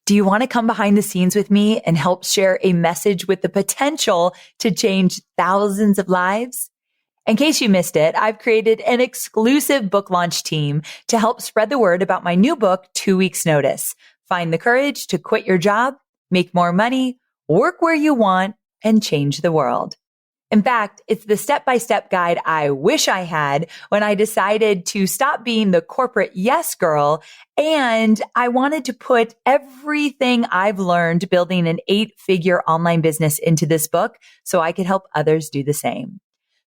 Do you want to come behind the scenes with me and help share a message with the potential to change thousands of lives? In case you missed it, I've created an exclusive book launch team to help spread the word about my new book, 2 Weeks Notice. Find the courage to quit your job, make more money, work where you want, and change the world. In fact, it's the step-by-step guide I wish I had when I decided to stop being the corporate yes girl, and I wanted to put everything I've learned building an 8-figure online business into this book so I could help others do the same.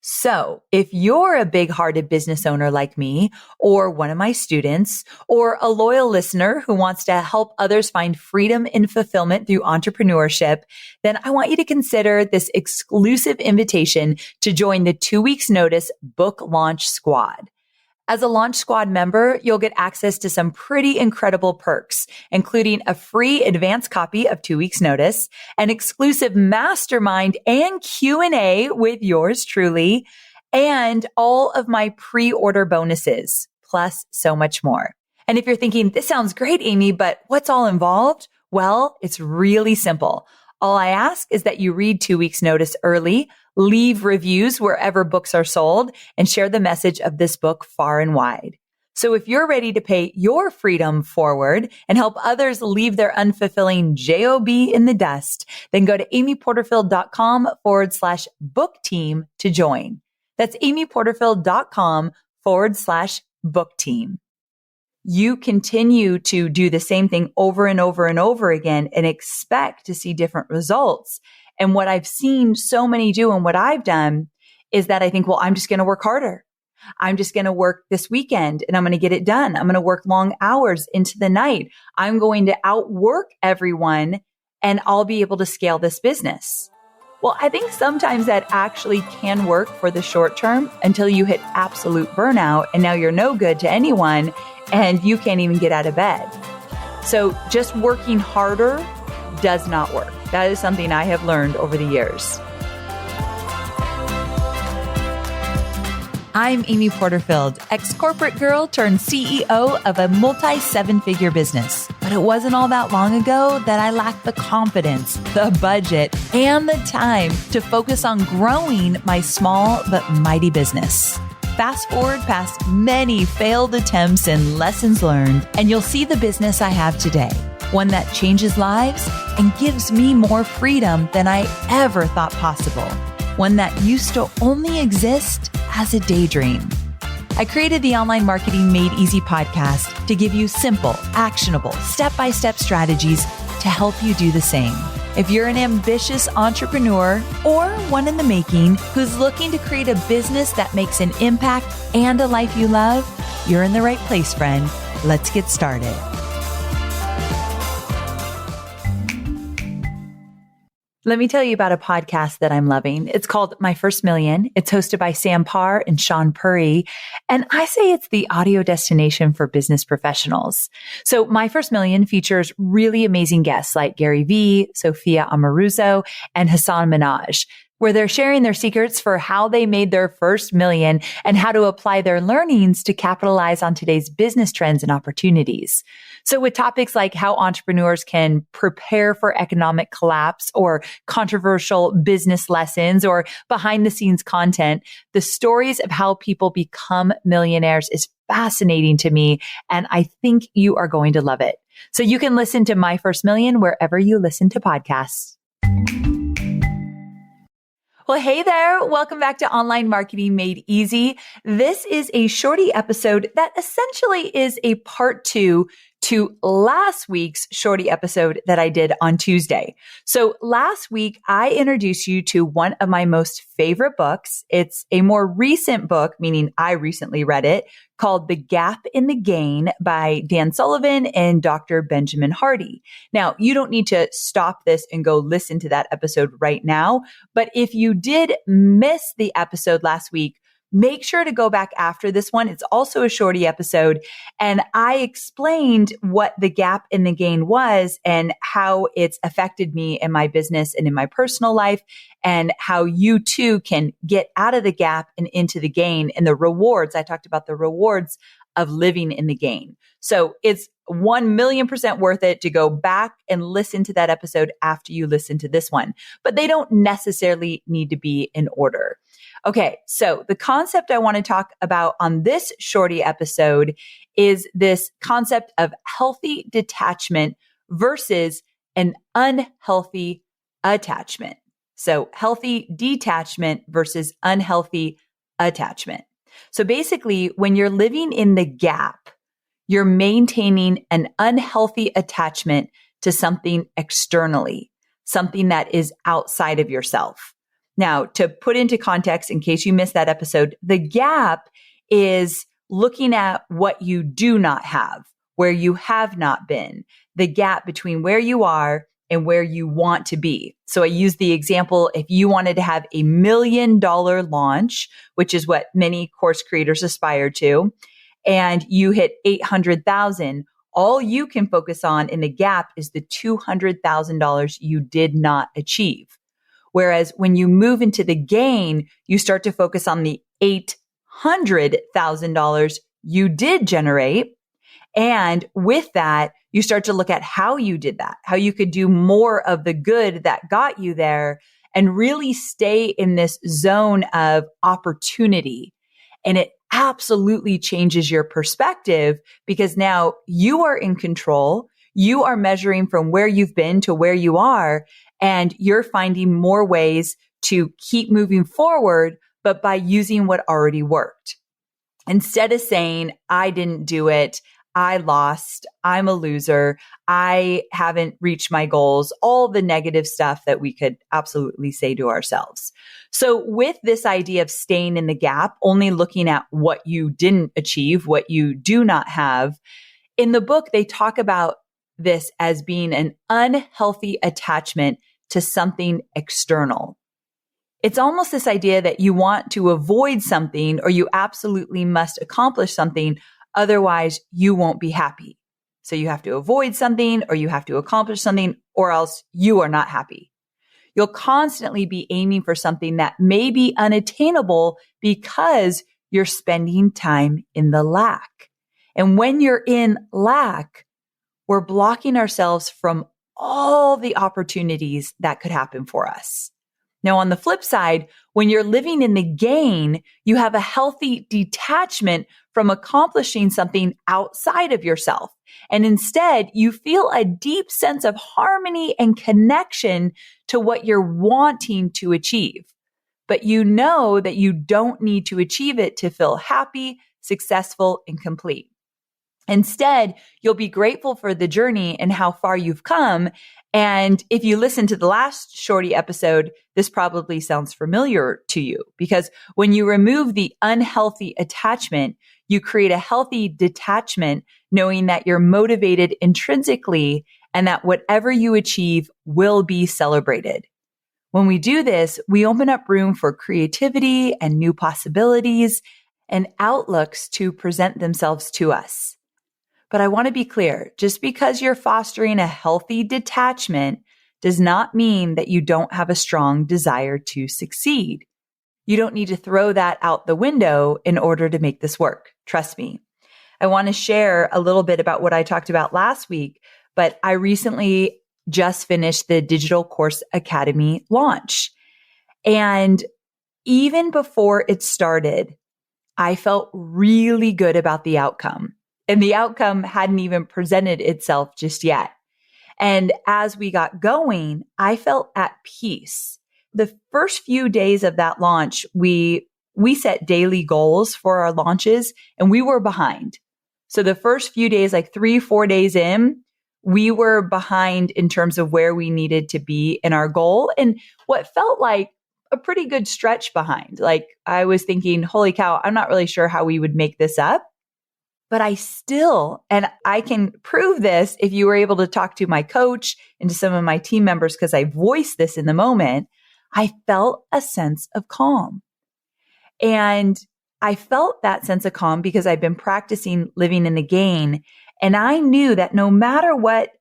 So if you're a big-hearted business owner like me, or one of my students, or a loyal listener who wants to help others find freedom and fulfillment through entrepreneurship, then I want you to consider this exclusive invitation to join the 2 Weeks Notice Book Launch Squad. As a Launch Squad member, you'll get access to some pretty incredible perks, including a free advance copy of 2 Weeks Notice, an exclusive mastermind and Q&A with yours truly, and all of my pre-order bonuses, plus so much more. And if you're thinking, this sounds great, Amy, but what's all involved? Well, it's really simple. All I ask is that you read 2 Weeks Notice early, leave reviews wherever books are sold, and share the message of this book far and wide. So if you're ready to pay your freedom forward and help others leave their unfulfilling job in the dust, then go to amyporterfield.com/book team to join. That's amyporterfield.com/book team. You continue to do the same thing over and over and over again and expect to see different results. And what I've seen so many do and what I've done is that I think, well, I'm just going to work harder. I'm just going to work this weekend and I'm going to get it done. I'm going to work long hours into the night. I'm going to outwork everyone and I'll be able to scale this business. Well, I think sometimes that actually can work for the short term until you hit absolute burnout and now you're no good to anyone and you can't even get out of bed. So just working harder does not work. That is something I have learned over the years. I'm Amy Porterfield, ex-corporate girl turned CEO of a multi-7-figure business. But it wasn't all that long ago that I lacked the confidence, the budget, and the time to focus on growing my small but mighty business. Fast forward past many failed attempts and lessons learned, and you'll see the business I have today. One that changes lives and gives me more freedom than I ever thought possible. One that used to only exist as a daydream. I created the Online Marketing Made Easy podcast to give you simple, actionable, step-by-step strategies to help you do the same. If you're an ambitious entrepreneur or one in the making who's looking to create a business that makes an impact and a life you love, you're in the right place, friend. Let's get started. Let me tell you about a podcast that I'm loving. It's called My First Million. It's hosted by Sam Parr and Sean Puri. And I say it's the audio destination for business professionals. So My First Million features really amazing guests like Gary Vee, Sophia Amoruso, and Hassan Minaj, where they're sharing their secrets for how they made their first million and how to apply their learnings to capitalize on today's business trends and opportunities. So with topics like how entrepreneurs can prepare for economic collapse or controversial business lessons or behind the scenes content, the stories of how people become millionaires is fascinating to me. And I think you are going to love it. So you can listen to My First Million wherever you listen to podcasts. Well, hey there. Welcome back to Online Marketing Made Easy. This is a shorty episode that essentially is a part 2 to last week's shorty episode that I did on Tuesday. So last week, I introduced you to one of my most favorite books. It's a more recent book, meaning I recently read it, called The Gap in the Gain by Dan Sullivan and Dr. Benjamin Hardy. Now, you don't need to stop this and go listen to that episode right now. But if you did miss the episode last week, make sure to go back after this one. It's also a shorty episode. And I explained what the gap in the gain was and how it's affected me in my business and in my personal life, and how you too can get out of the gap and into the gain and the rewards. I talked about the rewards of living in the gain. So it's 1,000,000% worth it to go back and listen to that episode after you listen to this one, but they don't necessarily need to be in order. Okay, so the concept I want to talk about on this shorty episode is this concept of healthy detachment versus an unhealthy attachment. So healthy detachment versus unhealthy attachment. So basically, when you're living in the gap, you're maintaining an unhealthy attachment to something externally, something that is outside of yourself. Now, to put into context, in case you missed that episode, the gap is looking at what you do not have, where you have not been, the gap between where you are and where you want to be. So I use the example, if you wanted to have $1 million launch, which is what many course creators aspire to, and you hit 800,000, all you can focus on in the gap is the $200,000 you did not achieve. Whereas when you move into the gain, you start to focus on the $800,000 you did generate. And with that, you start to look at how you did that, how you could do more of the good that got you there and really stay in this zone of opportunity. And it absolutely changes your perspective because now you are in control. You are measuring from where you've been to where you are, and you're finding more ways to keep moving forward, but by using what already worked. Instead of saying, I didn't do it, I lost, I'm a loser, I haven't reached my goals, all the negative stuff that we could absolutely say to ourselves. So with this idea of staying in the gap, only looking at what you didn't achieve, what you do not have, in the book, they talk about this as being an unhealthy attachment to something external. It's almost this idea that you want to avoid something or you absolutely must accomplish something. Otherwise, you won't be happy. So you have to avoid something or you have to accomplish something or else you are not happy. You'll constantly be aiming for something that may be unattainable because you're spending time in the lack. And when you're in lack, we're blocking ourselves from all the opportunities that could happen for us. Now, on the flip side, when you're living in the gain, you have a healthy detachment from accomplishing something outside of yourself. And instead, you feel a deep sense of harmony and connection to what you're wanting to achieve. But you know that you don't need to achieve it to feel happy, successful, and complete. Instead, you'll be grateful for the journey and how far you've come. And if you listen to the last shorty episode, this probably sounds familiar to you because when you remove the unhealthy attachment, you create a healthy detachment, knowing that you're motivated intrinsically and that whatever you achieve will be celebrated. When we do this, we open up room for creativity and new possibilities and outlooks to present themselves to us. But I want to be clear, just because you're fostering a healthy detachment does not mean that you don't have a strong desire to succeed. You don't need to throw that out the window in order to make this work. Trust me. I want to share a little bit about what I talked about last week, but I recently just finished the Digital Course Academy launch. And even before it started, I felt really good about the outcome. And the outcome hadn't even presented itself just yet. And as we got going, I felt at peace. The first few days of that launch, we set daily goals for our launches and we were behind. So the first few days, like 3-4 days in, we were behind in terms of where we needed to be in our goal and what felt like a pretty good stretch behind. Like I was thinking, holy cow, I'm not really sure how we would make this up. But I still, and I can prove this if you were able to talk to my coach and to some of my team members, because I voiced this in the moment, I felt a sense of calm. And I felt that sense of calm because I've been practicing living in the gain. And I knew that no matter what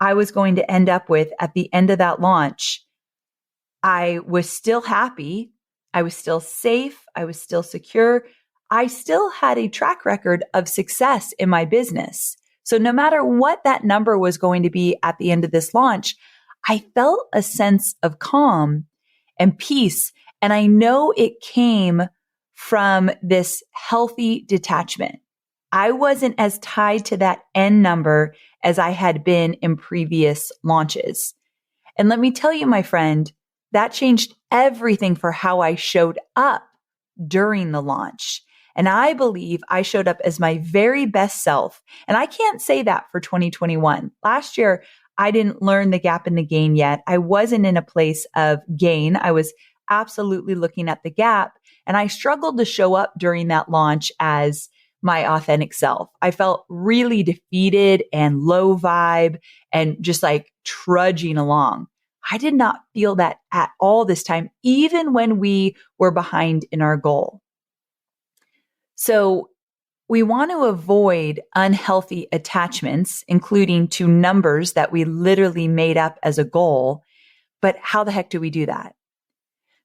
I was going to end up with at the end of that launch, I was still happy. I was still safe. I was still secure. I still had a track record of success in my business. So no matter what that number was going to be at the end of this launch, I felt a sense of calm and peace. And I know it came from this healthy detachment. I wasn't as tied to that end number as I had been in previous launches. And let me tell you, my friend, that changed everything for how I showed up during the launch. And I believe I showed up as my very best self. And I can't say that for 2021. Last year, I didn't learn the gap and the gain yet. I wasn't in a place of gain. I was absolutely looking at the gap. And I struggled to show up during that launch as my authentic self. I felt really defeated and low vibe and just like trudging along. I did not feel that at all this time, even when we were behind in our goal. So we want to avoid unhealthy attachments, including to numbers that we literally made up as a goal. But how the heck do we do that?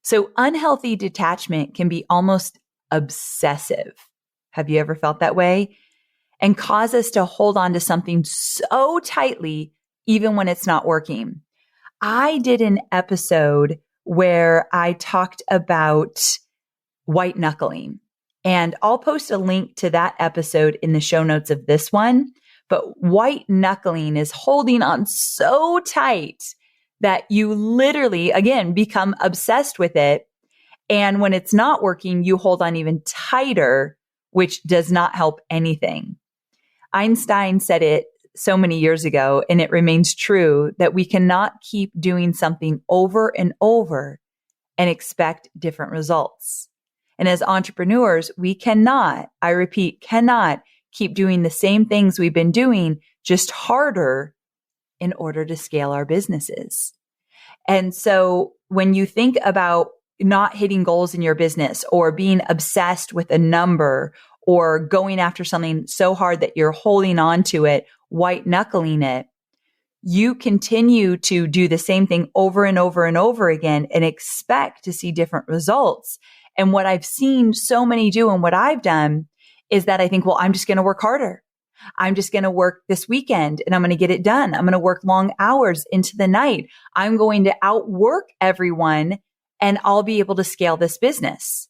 So unhealthy detachment can be almost obsessive. Have you ever felt that way? And cause us to hold on to something so tightly, even when it's not working. I did an episode where I talked about white knuckling. And I'll post a link to that episode in the show notes of this one. But white knuckling is holding on so tight that you literally, again, become obsessed with it. And when it's not working, you hold on even tighter, which does not help anything. Einstein said it so many years ago, and it remains true, that we cannot keep doing something over and over and expect different results. And as entrepreneurs, we cannot, I repeat, cannot keep doing the same things we've been doing, just harder in order to scale our businesses. And so when you think about not hitting goals in your business or being obsessed with a number or going after something so hard that you're holding on to it, white knuckling it, you continue to do the same thing over and over and over again and expect to see different results. And what I've seen so many do and what I've done is that I think, well, I'm just going to work harder. I'm just going to work this weekend and I'm going to get it done. I'm going to work long hours into the night. I'm going to outwork everyone and I'll be able to scale this business.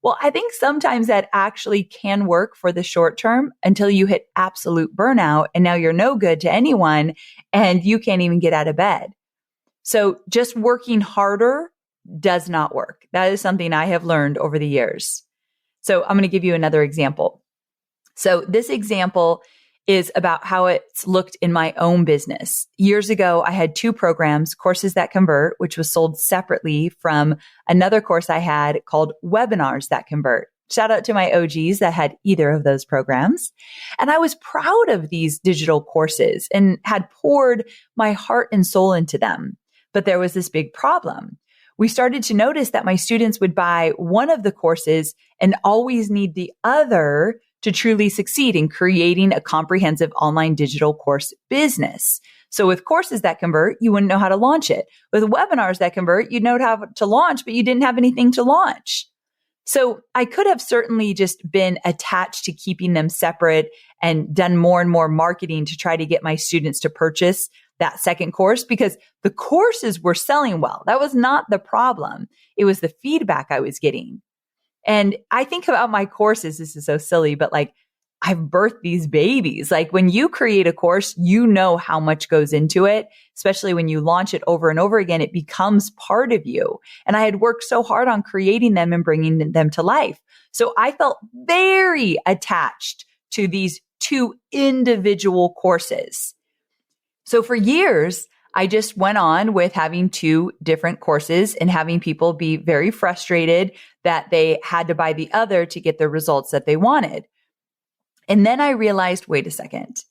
Well, I think sometimes that actually can work for the short term until you hit absolute burnout and now you're no good to anyone and you can't even get out of bed. So just working harder does not work. That is something I have learned over the years. So I'm going to give you another example. So this example is about how it's looked in my own business. Years ago, I had two programs, Courses That Convert, which was sold separately from another course I had called Webinars That Convert. Shout out to my OGs that had either of those programs. And I was proud of these digital courses and had poured my heart and soul into them. But there was this big problem. We started to notice that my students would buy one of the courses and always need the other to truly succeed in creating a comprehensive online digital course business. So with Courses That Convert, you wouldn't know how to launch it. With Webinars That Convert, you'd know how to launch, but you didn't have anything to launch. So I could have certainly just been attached to keeping them separate and done more and more marketing to try to get my students to purchase that second course because the courses were selling well. That was not the problem. It was the feedback I was getting. And I think about my courses, this is so silly, but like I've birthed these babies. Like when you create a course, you know how much goes into it, especially when you launch it over and over again, it becomes part of you. And I had worked so hard on creating them and bringing them to life. So I felt very attached to these two individual courses. So for years, I just went on with having two different courses and having people be very frustrated that they had to buy the other to get the results that they wanted. And then I realized, wait a second,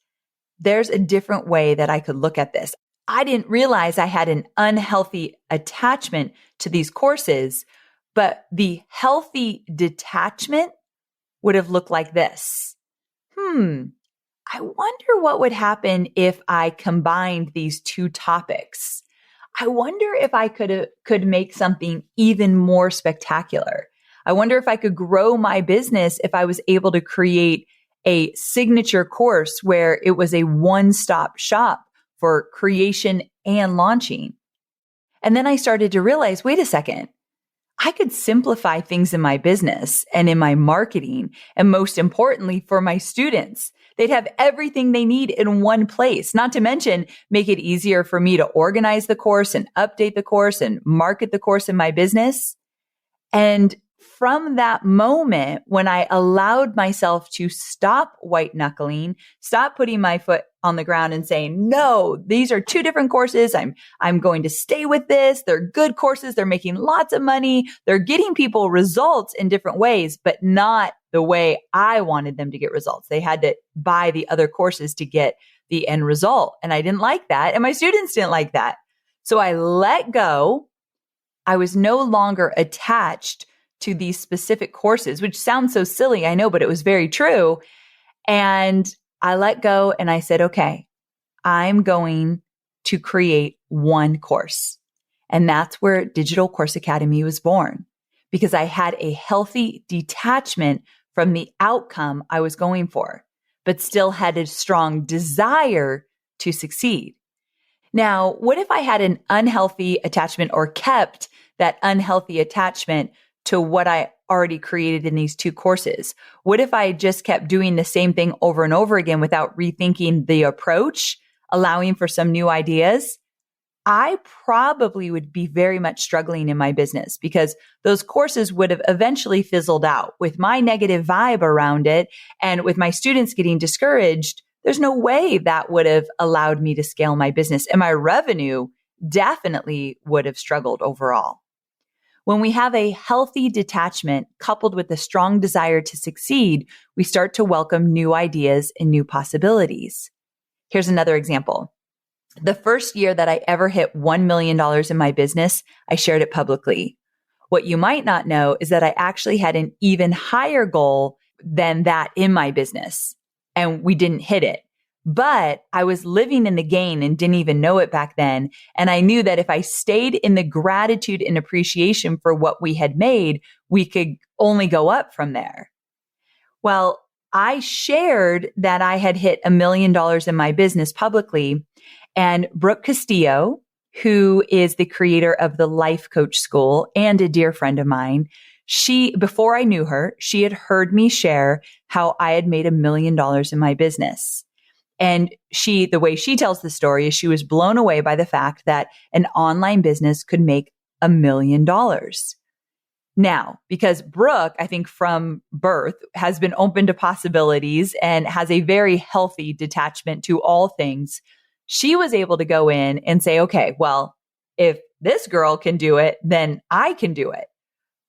there's a different way that I could look at this. I didn't realize I had an unhealthy attachment to these courses, but the healthy detachment would have looked like this. I wonder what would happen if I combined these two topics. I wonder if I could make something even more spectacular. I wonder if I could grow my business if I was able to create a signature course where it was a one-stop shop for creation and launching. And then I started to realize, wait a second, I could simplify things in my business and in my marketing. And most importantly, for my students, they'd have everything they need in one place, not to mention make it easier for me to organize the course and update the course and market the course in my business. And from that moment, when I allowed myself to stop white knuckling, stop putting my foot on the ground and saying, no, these are two different courses. I'm going to stay with this. They're good courses. They're making lots of money. They're getting people results in different ways, but not the way I wanted them to get results. They had to buy the other courses to get the end result. And I didn't like that. And my students didn't like that. So I let go. I was no longer attached to these specific courses, which sounds so silly, I know, but it was very true. And I let go and I said, okay, I'm going to create one course. And that's where Digital Course Academy was born, because I had a healthy detachment from the outcome I was going for, but still had a strong desire to succeed. Now, what if I had an unhealthy attachment or kept that unhealthy attachment to what I already created in these two courses? What if I just kept doing the same thing over and over again without rethinking the approach, allowing for some new ideas? I probably would be very much struggling in my business because those courses would have eventually fizzled out with my negative vibe around it. And with my students getting discouraged, there's no way that would have allowed me to scale my business. And my revenue definitely would have struggled overall. When we have a healthy detachment coupled with a strong desire to succeed, we start to welcome new ideas and new possibilities. Here's another example. The first year that I ever hit $1 million in my business, I shared it publicly. What you might not know is that I actually had an even higher goal than that in my business, and we didn't hit it. But I was living in the gain and didn't even know it back then. And I knew that if I stayed in the gratitude and appreciation for what we had made, we could only go up from there. Well, I shared that I had hit $1 million in my business publicly. And Brooke Castillo, who is the creator of the Life Coach School and a dear friend of mine, before I knew her, she had heard me share how I had made $1 million in my business. And the way she tells the story is she was blown away by the fact that an online business could make $1 million. Now, because Brooke, I think from birth, has been open to possibilities and has a very healthy detachment to all things, she was able to go in and say, okay, well, if this girl can do it, then I can do it.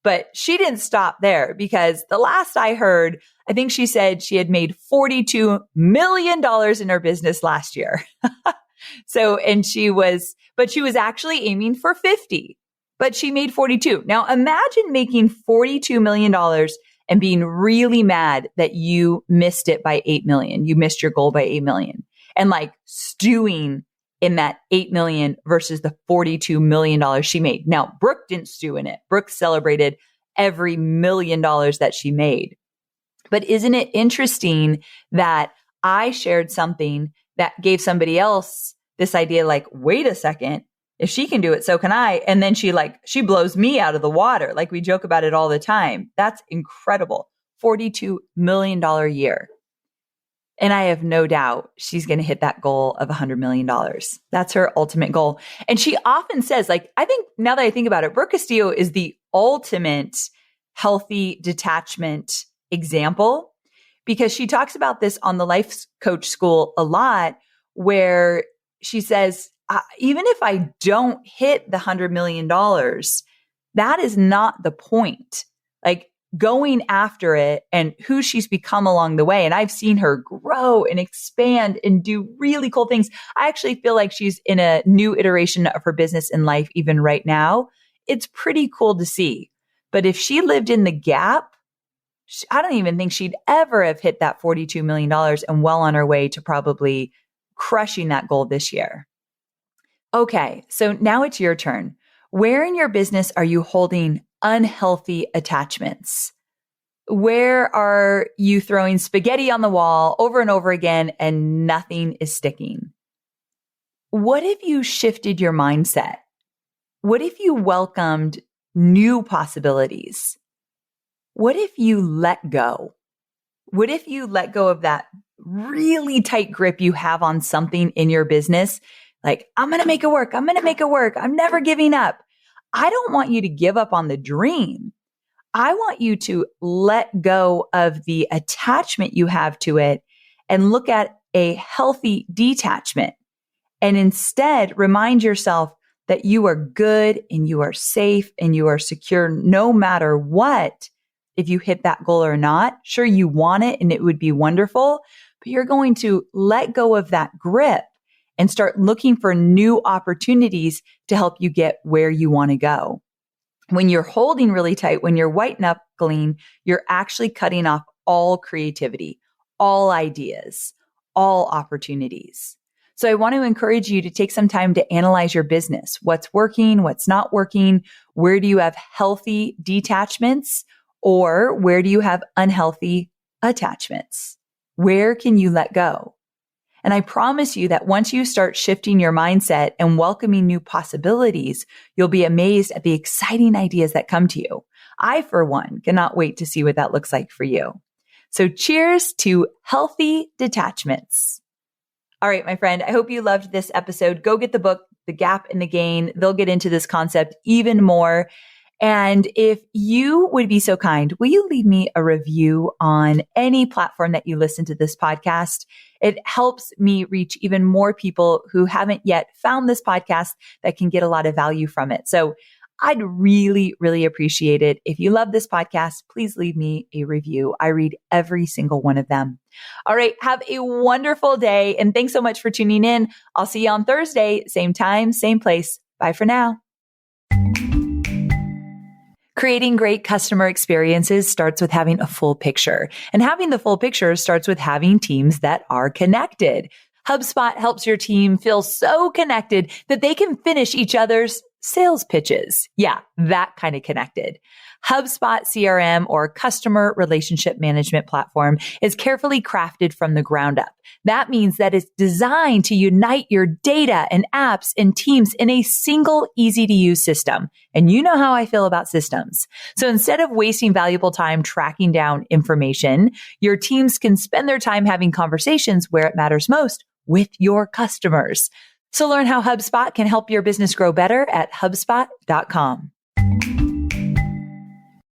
But she didn't stop there, because the last I heard, I think she said she had made $42 million in her business last year. She was actually aiming for 50, but she made 42. Now imagine making $42 million and being really mad that you missed it by 8 million. You missed your goal by 8 million, and like stewing in that 8 million versus the $42 million she made. Now, Brooke didn't stew in it. Brooke celebrated every $1 million that she made. But isn't it interesting that I shared something that gave somebody else this idea, like, wait a second, if she can do it, so can I. And then she blows me out of the water. Like, we joke about it all the time. That's incredible. $42 million year. And I have no doubt she's going to hit that goal of $100 million. That's her ultimate goal. And she often says, I think now that I think about it, Brooke Castillo is the ultimate healthy detachment example, because she talks about this on the Life Coach School a lot, where she says, even if I don't hit the $100 million, that is not the point. Going after it and who she's become along the way. And I've seen her grow and expand and do really cool things. I actually feel like she's in a new iteration of her business and life even right now. It's pretty cool to see. But if she lived in the gap, I don't even think she'd ever have hit that $42 million, and well on her way to probably crushing that goal this year. Okay, so now it's your turn. Where in your business are you holding unhealthy attachments? Where are you throwing spaghetti on the wall over and over again and nothing is sticking? What if you shifted your mindset? What if you welcomed new possibilities? What if you let go? What if you let go of that really tight grip you have on something in your business? Like, I'm going to make it work. I'm going to make it work. I'm never giving up. I don't want you to give up on the dream. I want you to let go of the attachment you have to it and look at a healthy detachment, and instead remind yourself that you are good and you are safe and you are secure no matter what. If you hit that goal or not, sure, you want it and it would be wonderful, but you're going to let go of that grip and start looking for new opportunities to help you get where you want to go. When you're holding really tight, when you're white knuckling, you're actually cutting off all creativity, all ideas, all opportunities. So I want to encourage you to take some time to analyze your business. What's working? What's not working? Where do you have healthy detachments? Or where do you have unhealthy attachments? Where can you let go? And I promise you that once you start shifting your mindset and welcoming new possibilities, you'll be amazed at the exciting ideas that come to you. I, for one, cannot wait to see what that looks like for you. So cheers to healthy detachments. All right, my friend, I hope you loved this episode. Go get the book, The Gap and the Gain. They'll get into this concept even more. And if you would be so kind, will you leave me a review on any platform that you listen to this podcast? It helps me reach even more people who haven't yet found this podcast that can get a lot of value from it. So I'd really, really appreciate it. If you love this podcast, please leave me a review. I read every single one of them. All right. Have a wonderful day. And thanks so much for tuning in. I'll see you on Thursday, same time, same place. Bye for now. Creating great customer experiences starts with having a full picture. And having the full picture starts with having teams that are connected. HubSpot helps your team feel so connected that they can finish each other's sales pitches. Yeah, that kind of connected. HubSpot CRM, or Customer Relationship Management Platform, is carefully crafted from the ground up. That means that it's designed to unite your data and apps and teams in a single, easy-to-use system. And you know how I feel about systems. So instead of wasting valuable time tracking down information, your teams can spend their time having conversations where it matters most, with your customers. So learn how HubSpot can help your business grow better at HubSpot.com.